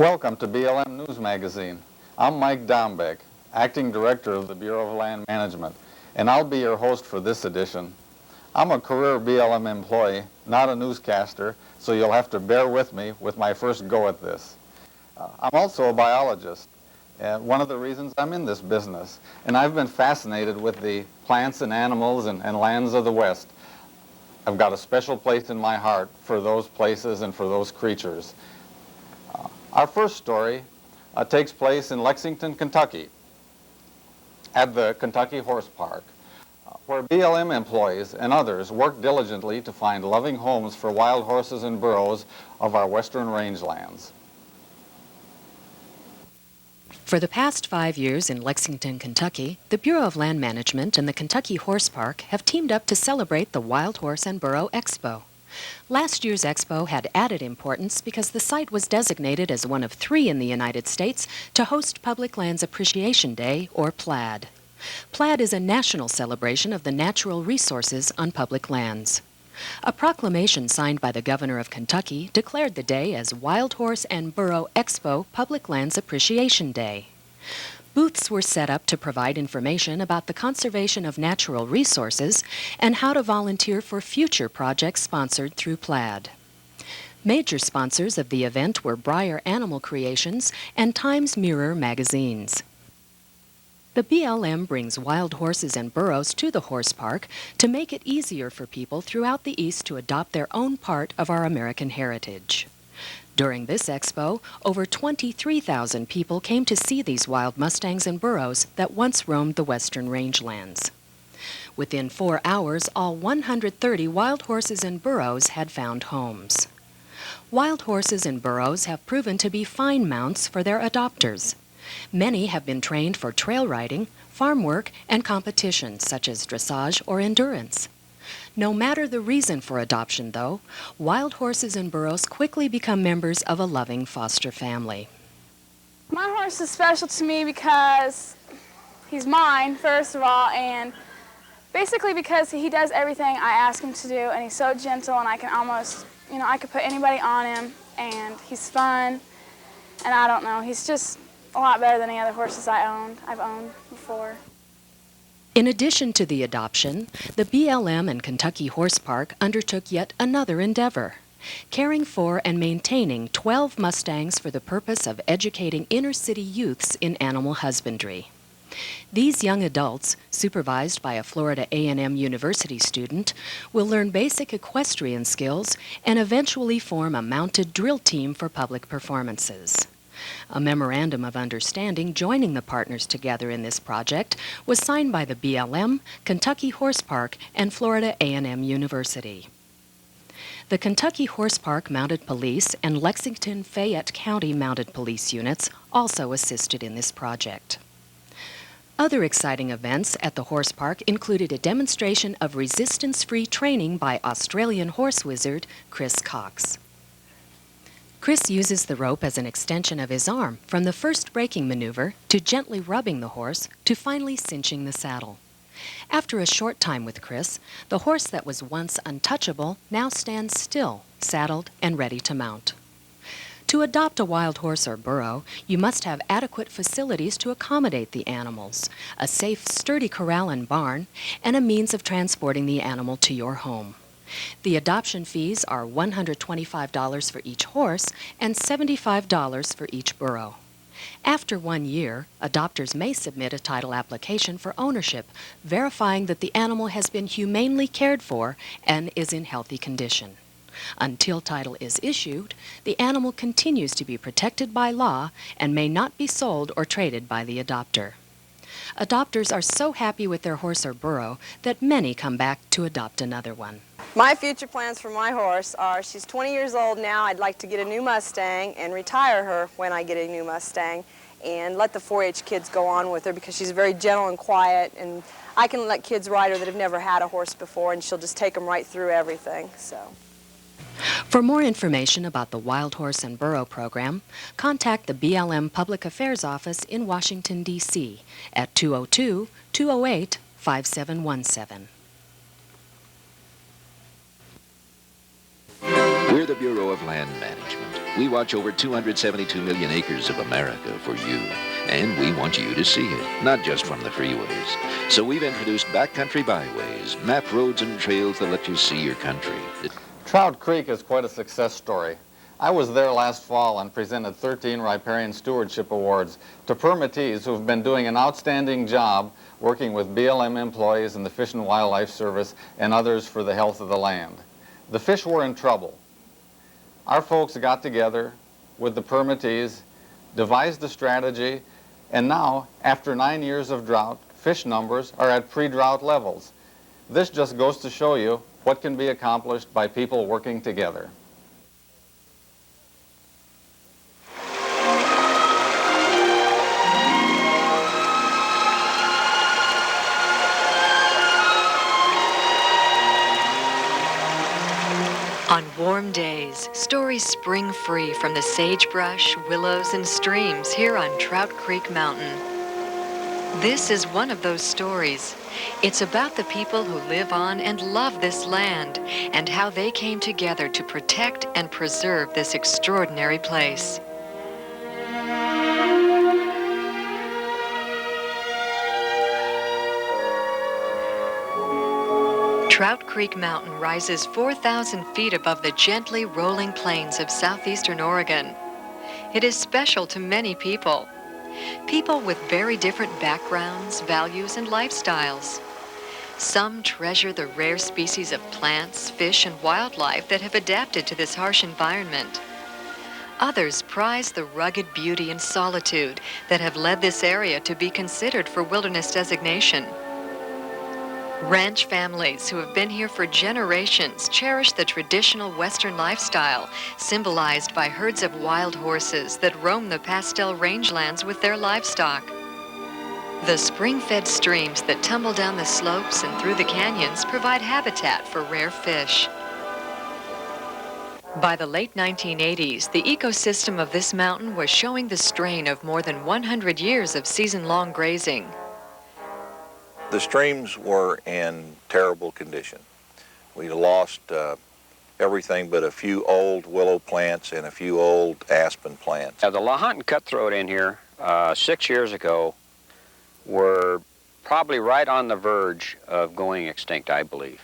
Welcome to BLM News Magazine. I'm Mike Dombeck, Acting Director of the Bureau of Land Management, and I'll be your host for this edition. I'm a career BLM employee, not a newscaster, so you'll have to bear with me with my first go at this. I'm also a biologist, one of the reasons I'm in this business, and I've been fascinated with the plants and animals and lands of the West. I've got a special place in my heart for those places and for those creatures. Our first story takes place in Lexington, Kentucky, at the Kentucky Horse Park, where BLM employees and others work diligently to find loving homes for wild horses and burros of our western rangelands. For the past 5 years in Lexington, Kentucky, the Bureau of Land Management and the Kentucky Horse Park have teamed up to celebrate the Wild Horse and Burro Expo. Last year's expo had added importance because the site was designated as one of 3 in the United States to host Public Lands Appreciation Day, or PLAD. PLAD is a national celebration of the natural resources on public lands. A proclamation signed by the Governor of Kentucky declared the day as Wild Horse and Burro Expo Public Lands Appreciation Day. Booths were set up to provide information about the conservation of natural resources and how to volunteer for future projects sponsored through PLAD. Major sponsors of the event were Breyer Animal Creations and Times Mirror magazines. The BLM brings wild horses and burros to the horse park to make it easier for people throughout the East to adopt their own part of our American heritage. During this expo, over 23,000 people came to see these wild mustangs and burros that once roamed the western rangelands. Within 4 hours, all 130 wild horses and burros had found homes. Wild horses and burros have proven to be fine mounts for their adopters. Many have been trained for trail riding, farm work, and competitions such as dressage or endurance. No matter the reason for adoption, though, wild horses and burros quickly become members of a loving foster family. My horse is special to me because he's mine, first of all, and basically because he does everything I ask him to do, and he's so gentle, and I can almost, I could put anybody on him, and he's fun, and I don't know, he's just a lot better than any other horses I've owned before. In addition to the adoption, the BLM and Kentucky Horse Park undertook yet another endeavor, caring for and maintaining 12 Mustangs for the purpose of educating inner-city youths in animal husbandry. These young adults, supervised by a Florida A&M University student, will learn basic equestrian skills and eventually form a mounted drill team for public performances. A memorandum of understanding joining the partners together in this project was signed by the BLM, Kentucky Horse Park, and Florida A&M University. The Kentucky Horse Park Mounted Police and Lexington Fayette County Mounted Police units also assisted in this project. Other exciting events at the horse park included a demonstration of resistance-free training by Australian horse wizard Chris Cox. Chris uses the rope as an extension of his arm, from the first braking maneuver to gently rubbing the horse to finally cinching the saddle. After a short time with Chris, the horse that was once untouchable now stands still, saddled and ready to mount. To adopt a wild horse or burro, you must have adequate facilities to accommodate the animals, a safe, sturdy corral and barn, and a means of transporting the animal to your home. The adoption fees are $125 for each horse and $75 for each burro. After 1 year, adopters may submit a title application for ownership, verifying that the animal has been humanely cared for and is in healthy condition. Until title is issued, the animal continues to be protected by law and may not be sold or traded by the adopter. Adopters are so happy with their horse or burro that many come back to adopt another one. My future plans for my horse are, she's 20 years old now. I'd like to get a new Mustang and retire her when I get a new Mustang and let the 4-H kids go on with her because she's very gentle and quiet, and I can let kids ride her that have never had a horse before, and she'll just take them right through everything. For more information about the Wild Horse and Burro program, contact the BLM Public Affairs Office in Washington, D.C. at 202-208-5717. We're the Bureau of Land Management. We watch over 272 million acres of America for you, and we want you to see it, not just from the freeways. So we've introduced backcountry byways, mapped roads and trails that let you see your country. Trout Creek is quite a success story. I was there last fall and presented 13 riparian stewardship awards to permittees who've been doing an outstanding job working with BLM employees and the Fish and Wildlife Service and others for the health of the land. The fish were in trouble. Our folks got together with the permittees, devised a strategy, and now, after 9 years of drought, fish numbers are at pre-drought levels. This just goes to show you what can be accomplished by people working together. On warm days, stories spring free from the sagebrush, willows, and streams here on Trout Creek Mountain. This is one of those stories. It's about the people who live on and love this land and how they came together to protect and preserve this extraordinary place. Trout Creek Mountain rises 4,000 feet above the gently rolling plains of southeastern Oregon. It is special to many people. People with very different backgrounds, values, and lifestyles. Some treasure the rare species of plants, fish, and wildlife that have adapted to this harsh environment. Others prize the rugged beauty and solitude that have led this area to be considered for wilderness designation. Ranch families who have been here for generations cherish the traditional Western lifestyle, symbolized by herds of wild horses that roam the pastel rangelands with their livestock. The spring-fed streams that tumble down the slopes and through the canyons provide habitat for rare fish. By the late 1980s, the ecosystem of this mountain was showing the strain of more than 100 years of season-long grazing. The streams were in terrible condition. We lost everything but a few old willow plants and a few old aspen plants. The Lahontan cutthroat in here 6 years ago were probably right on the verge of going extinct, I believe.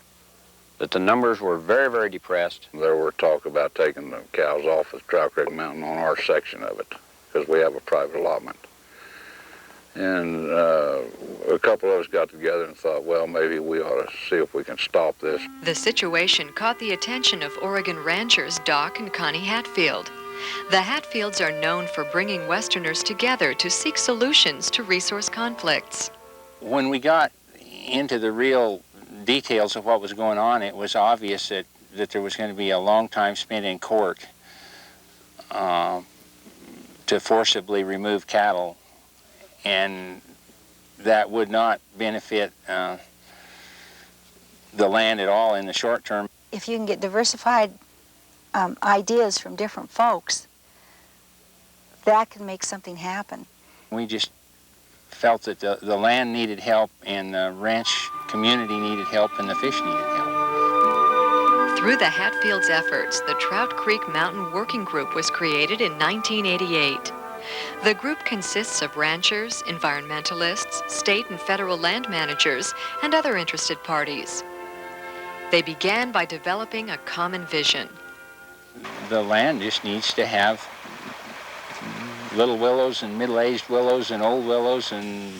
That the numbers were very, very depressed. There were talk about taking the cows off of Trout Creek Mountain on our section of it because we have a private allotment. And a couple of us got together and thought, well, maybe we ought to see if we can stop this. The situation caught the attention of Oregon ranchers Doc and Connie Hatfield. The Hatfields are known for bringing Westerners together to seek solutions to resource conflicts. When we got into the real details of what was going on, it was obvious that there was going to be a long time spent in court to forcibly remove cattle, and that would not benefit the land at all in the short term. If you can get diversified ideas from different folks, that can make something happen. We just felt that the land needed help, and the ranch community needed help, and the fish needed help. Through the Hatfields' efforts, the Trout Creek Mountain Working Group was created in 1988. The group consists of ranchers, environmentalists, state and federal land managers, and other interested parties. They began by developing a common vision. The land just needs to have little willows and middle-aged willows and old willows and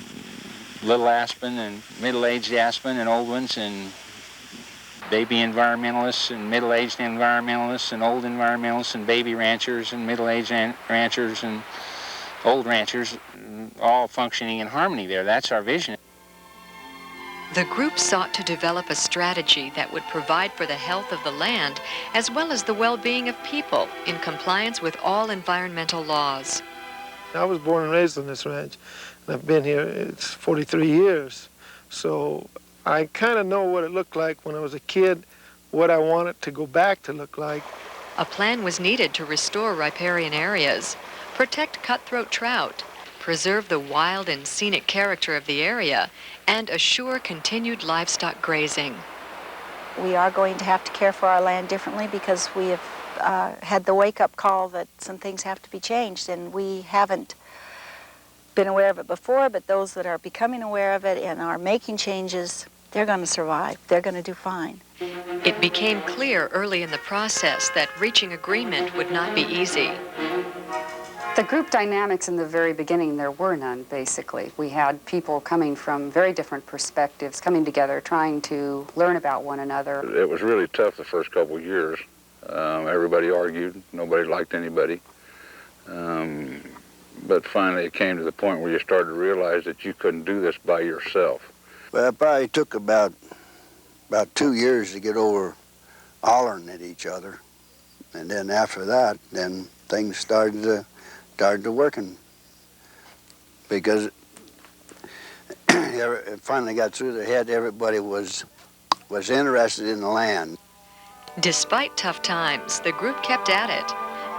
little aspen and middle-aged aspen and old ones and baby environmentalists and middle-aged environmentalists and old environmentalists and baby ranchers and middle-aged ranchers and old ranchers, all functioning in harmony there. That's our vision. The group sought to develop a strategy that would provide for the health of the land as well as the well-being of people in compliance with all environmental laws. I was born and raised on this ranch, and I've been here, it's 43 years. So I kind of know what it looked like when I was a kid, what I want it to go back to look like. A plan was needed to restore riparian areas, protect cutthroat trout, preserve the wild and scenic character of the area, and assure continued livestock grazing. We are going to have to care for our land differently because we have had the wake-up call that some things have to be changed, and we haven't been aware of it before, but those that are becoming aware of it and are making changes, they're going to survive. They're going to do fine. It became clear early in the process that reaching agreement would not be easy. The group dynamics in the very beginning, there were none, basically. We had people coming from very different perspectives, coming together, trying to learn about one another. It was really tough the first couple of years. Everybody argued. Nobody liked anybody. But finally it came to the point where you started to realize that you couldn't do this by yourself. Well, it probably took about 2 years to get over hollering at each other. And then after that, then things started to working, because it finally got through their head. Everybody was interested in the land. Despite tough times, the group kept at it.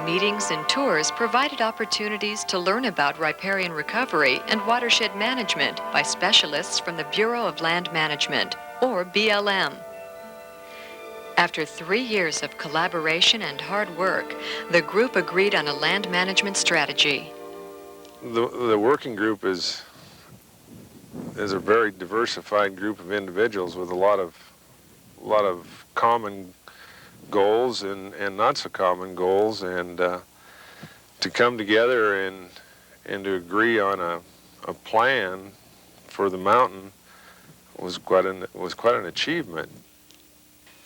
Meetings and tours provided opportunities to learn about riparian recovery and watershed management by specialists from the Bureau of Land Management, or BLM. After 3 years of collaboration and hard work, the group agreed on a land management strategy. The working group is a very diversified group of individuals with a lot of common goals and not so common goals, and to come together and to agree on a plan for the mountain was quite an achievement.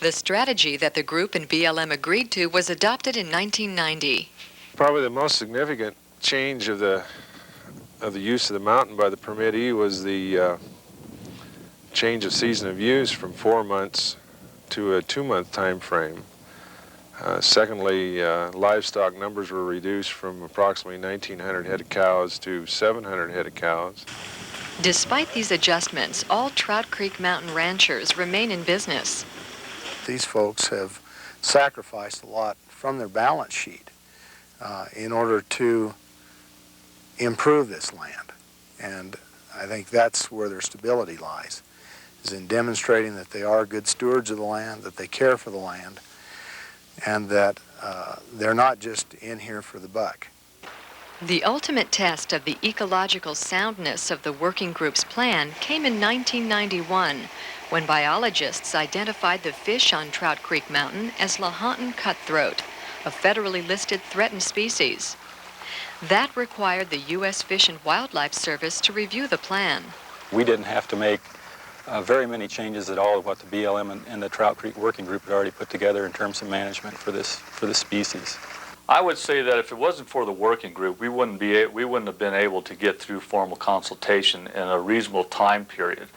The strategy that the group and BLM agreed to was adopted in 1990. Probably the most significant change of the use of the mountain by the permittee was the change of season of use from 4 months to a 2-month time frame. Secondly, livestock numbers were reduced from approximately 1,900 head of cows to 700 head of cows. Despite these adjustments, all Trout Creek Mountain ranchers remain in business. These folks have sacrificed a lot from their balance sheet in order to improve this land. And I think that's where their stability lies, is in demonstrating that they are good stewards of the land, that they care for the land, and that they're not just in here for the buck. The ultimate test of the ecological soundness of the working group's plan came in 1991, when biologists identified the fish on Trout Creek Mountain as Lahontan cutthroat, a federally listed threatened species. That required the U.S. Fish and Wildlife Service to review the plan. We didn't have to make very many changes at all of what the BLM and the Trout Creek Working Group had already put together in terms of management for this species. I would say that if it wasn't for the working group, we wouldn't have been able to get through formal consultation in a reasonable time period.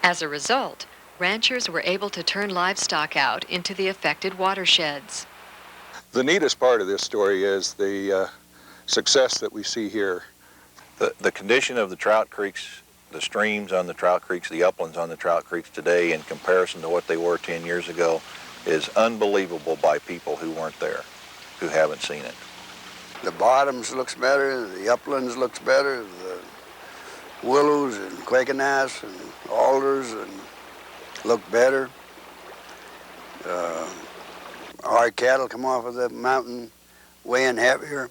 As a result, ranchers were able to turn livestock out into the affected watersheds. The neatest part of this story is the success that we see here. The condition of the trout creeks, the streams on the trout creeks, the uplands on the trout creeks today in comparison to what they were 10 years ago is unbelievable by people who weren't there, who haven't seen it. The bottoms looks better, the uplands looks better, the willows and quakenass and alders and look better. Our cattle come off of the mountain weighing heavier.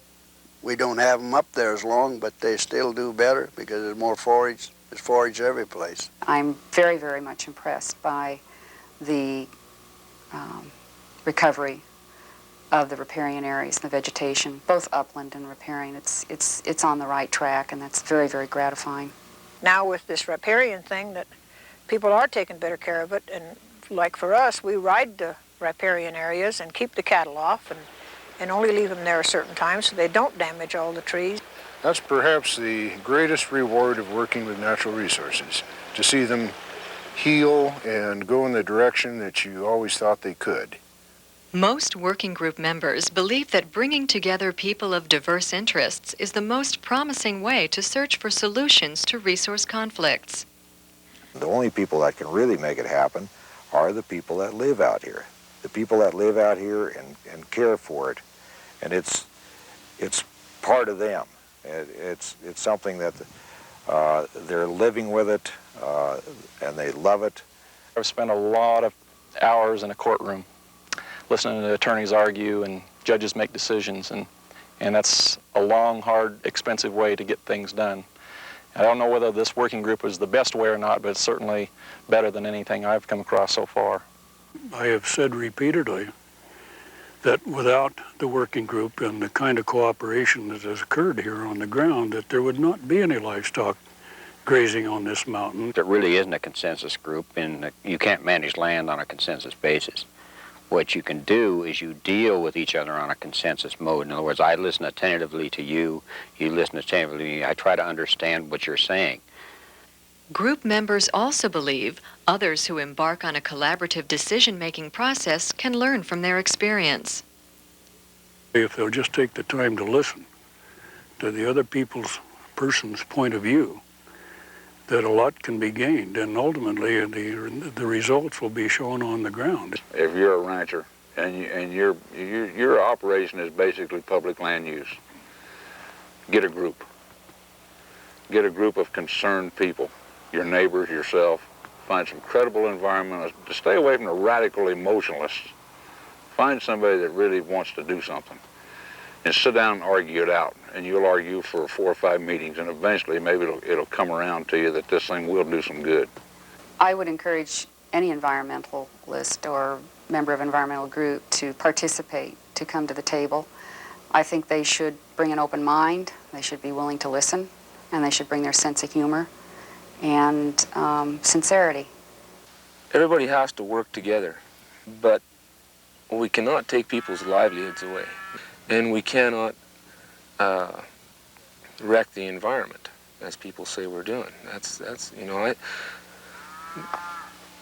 We don't have them up there as long, but they still do better because there's more forage. There's forage every place. I'm very, very much impressed by the recovery of the riparian areas, the vegetation, both upland and riparian. It's on the right track, and that's very, very gratifying. Now with this riparian thing, that people are taking better care of it, and like for us, we ride the riparian areas and keep the cattle off and only leave them there a certain time so they don't damage all the trees. That's perhaps the greatest reward of working with natural resources, to see them heal and go in the direction that you always thought they could. Most working group members believe that bringing together people of diverse interests is the most promising way to search for solutions to resource conflicts. The only people that can really make it happen are the people that live out here. The people that live out here and care for it. And it's part of them. It's something that they're living with it and they love it. I've spent a lot of hours in a courtroom listening to attorneys argue and judges make decisions, and that's a long, hard, expensive way to get things done. I don't know whether this working group is the best way or not, but it's certainly better than anything I've come across so far. I have said repeatedly that without the working group and the kind of cooperation that has occurred here on the ground, that there would not be any livestock grazing on this mountain. There really isn't a consensus group, and you can't manage land on a consensus basis. What you can do is you deal with each other on a consensus mode. In other words, I listen attentively to you, you listen attentively to me, I try to understand what you're saying. Group members also believe others who embark on a collaborative decision-making process can learn from their experience. If they'll just take the time to listen to the other person's point of view, that a lot can be gained, and ultimately the results will be shown on the ground. If you're a rancher and your operation is basically public land use, get a group. Get a group of concerned people, your neighbors, yourself. Find some credible environmentalists. To stay away from the radical emotionalists. Find somebody that really wants to do something. And sit down and argue it out. And you'll argue for 4 or 5 meetings, and eventually maybe it'll come around to you that this thing will do some good. I would encourage any environmentalist or member of an environmental group to participate, to come to the table. I think they should bring an open mind, they should be willing to listen, and they should bring their sense of humor and sincerity. Everybody has to work together, but we cannot take people's livelihoods away, and we cannot wreck the environment, as people say we're doing. That's you know,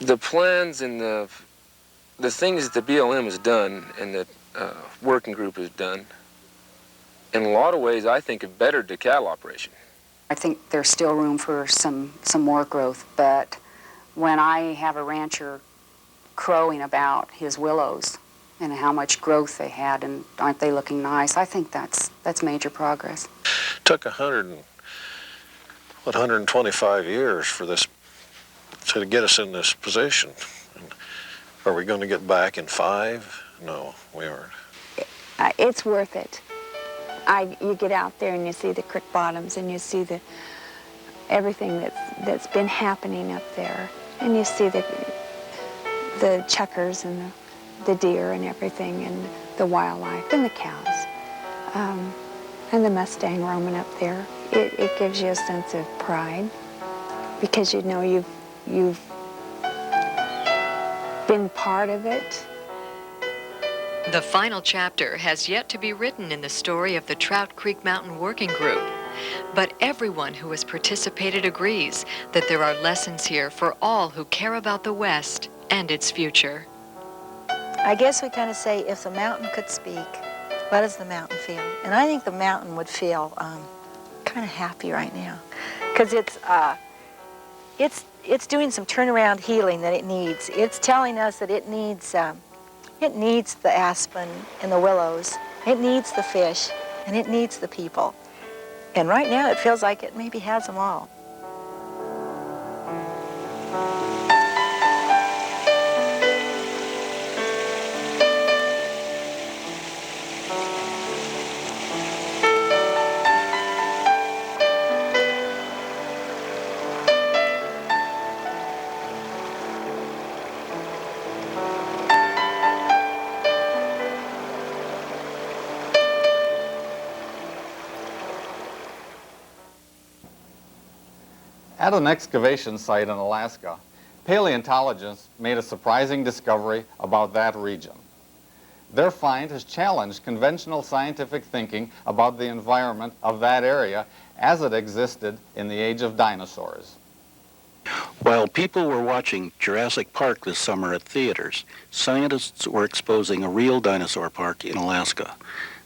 the plans and the things that the BLM has done and that working group has done, in a lot of ways, I think have bettered the cattle operation. I think there's still room for some more growth, but when I have a rancher crowing about his willows and how much growth they had and aren't they looking nice, I think that's major progress. It took 125 years for this to get us in this position. Are we going to get back in 5? No, we aren't. It's worth it. You get out there and you see the creek bottoms and you see everything that's been happening up there, and you see the chuckers and the deer and everything, and the wildlife and the cows, and the Mustang roaming up there. It gives you a sense of pride because you know you've been part of it. The final chapter has yet to be written in the story of the Trout Creek Mountain Working Group, but everyone who has participated agrees that there are lessons here for all who care about the West and its future. I guess we kind of say, if the mountain could speak, what does the mountain feel? And I think the mountain would feel kind of happy right now, because it's doing some turnaround healing that it needs. It's telling us that it needs the aspen and the willows, it needs the fish, and it needs the people. And right now it feels like it maybe has them all. At an excavation site in Alaska, paleontologists made a surprising discovery about that region. Their find has challenged conventional scientific thinking about the environment of that area as it existed in the age of dinosaurs. While people were watching Jurassic Park this summer at theaters, scientists were exposing a real dinosaur park in Alaska.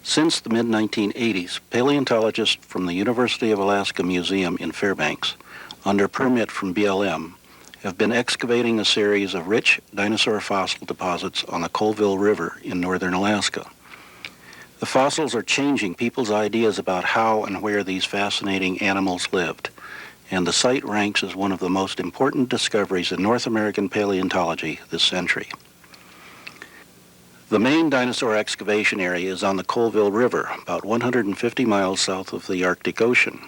Since the mid-1980s, paleontologists from the University of Alaska Museum in Fairbanks, under permit from BLM, have been excavating a series of rich dinosaur fossil deposits on the Colville River in northern Alaska. The fossils are changing people's ideas about how and where these fascinating animals lived, and the site ranks as one of the most important discoveries in North American paleontology this century. The main dinosaur excavation area is on the Colville River, about 150 miles south of the Arctic Ocean.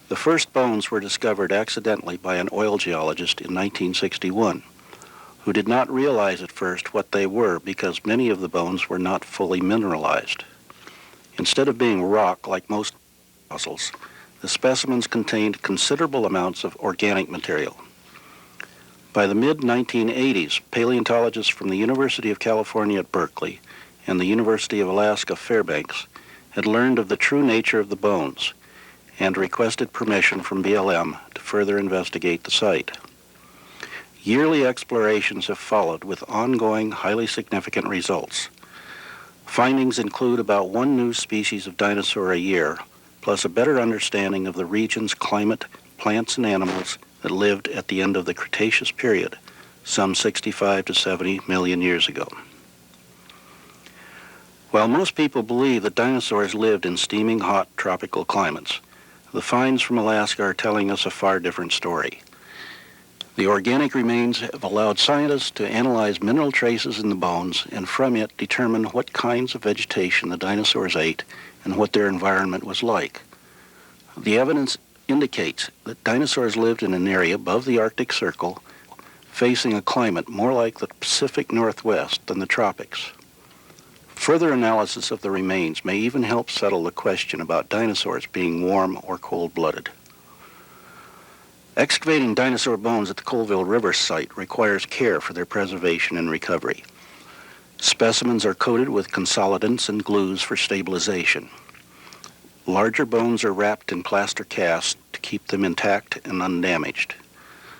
The first bones were discovered accidentally by an oil geologist in 1961, who did not realize at first what they were because many of the bones were not fully mineralized. Instead of being rock like most fossils, the specimens contained considerable amounts of organic material. By the mid-1980s, paleontologists from the University of California at Berkeley and the University of Alaska Fairbanks had learned of the true nature of the bones and requested permission from BLM to further investigate the site. Yearly explorations have followed with ongoing, highly significant results. Findings include about one new species of dinosaur a year, plus a better understanding of the region's climate, plants, and animals that lived at the end of the Cretaceous period, some 65 to 70 million years ago. While most people believe that dinosaurs lived in steaming hot tropical climates, the finds from Alaska are telling us a far different story. The organic remains have allowed scientists to analyze mineral traces in the bones and from it determine what kinds of vegetation the dinosaurs ate and what their environment was like. The evidence indicates that dinosaurs lived in an area above the Arctic Circle, facing a climate more like the Pacific Northwest than the tropics. Further analysis of the remains may even help settle the question about dinosaurs being warm or cold-blooded. Excavating dinosaur bones at the Colville River site requires care for their preservation and recovery. Specimens are coated with consolidants and glues for stabilization. Larger bones are wrapped in plaster casts to keep them intact and undamaged.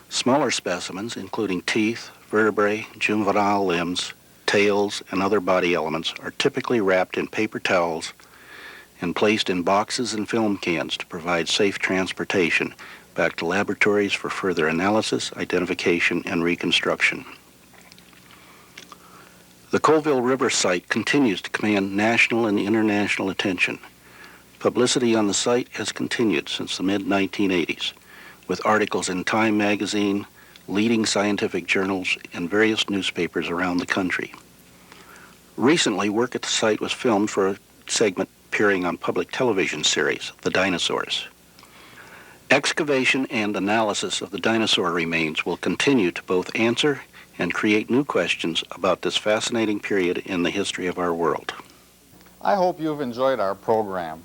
Smaller specimens, including teeth, vertebrae, juvenile limbs, tails, and other body elements, are typically wrapped in paper towels and placed in boxes and film cans to provide safe transportation back to laboratories for further analysis, identification, and reconstruction. The Colville River site continues to command national and international attention. Publicity on the site has continued since the mid-1980s, with articles in Time magazine, leading scientific journals, and various newspapers around the country. Recently, work at the site was filmed for a segment appearing on public television series, The Dinosaurs. Excavation and analysis of the dinosaur remains will continue to both answer and create new questions about this fascinating period in the history of our world. I hope you've enjoyed our program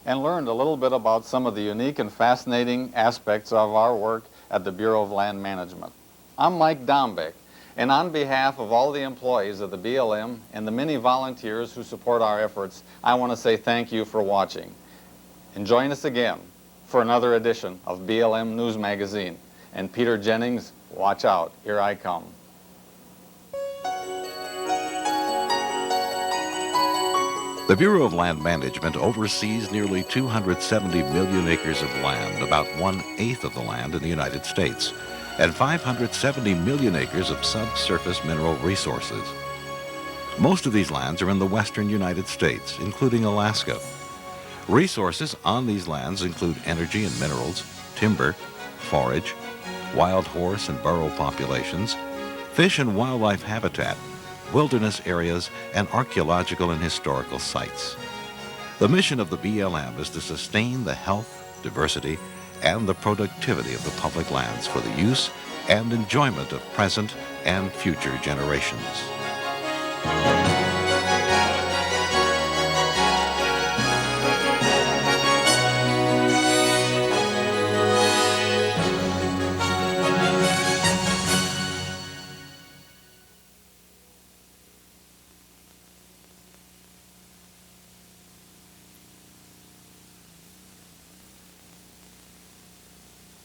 and learned a little bit about some of the unique and fascinating aspects of our work at the Bureau of Land Management. I'm Mike Dombeck, and on behalf of all the employees of the BLM and the many volunteers who support our efforts, I want to say thank you for watching. And join us again for another edition of BLM News Magazine. And Peter Jennings, watch out, here I come. The Bureau of Land Management oversees nearly 270 million acres of land, about 1/8 of the land in the United States, and 570 million acres of subsurface mineral resources. Most of these lands are in the western United States, including Alaska. Resources on these lands include energy and minerals, timber, forage, wild horse and burro populations, fish and wildlife habitat, wilderness areas, and archaeological and historical sites. The mission of the BLM is to sustain the health, diversity, and the productivity of the public lands for the use and enjoyment of present and future generations.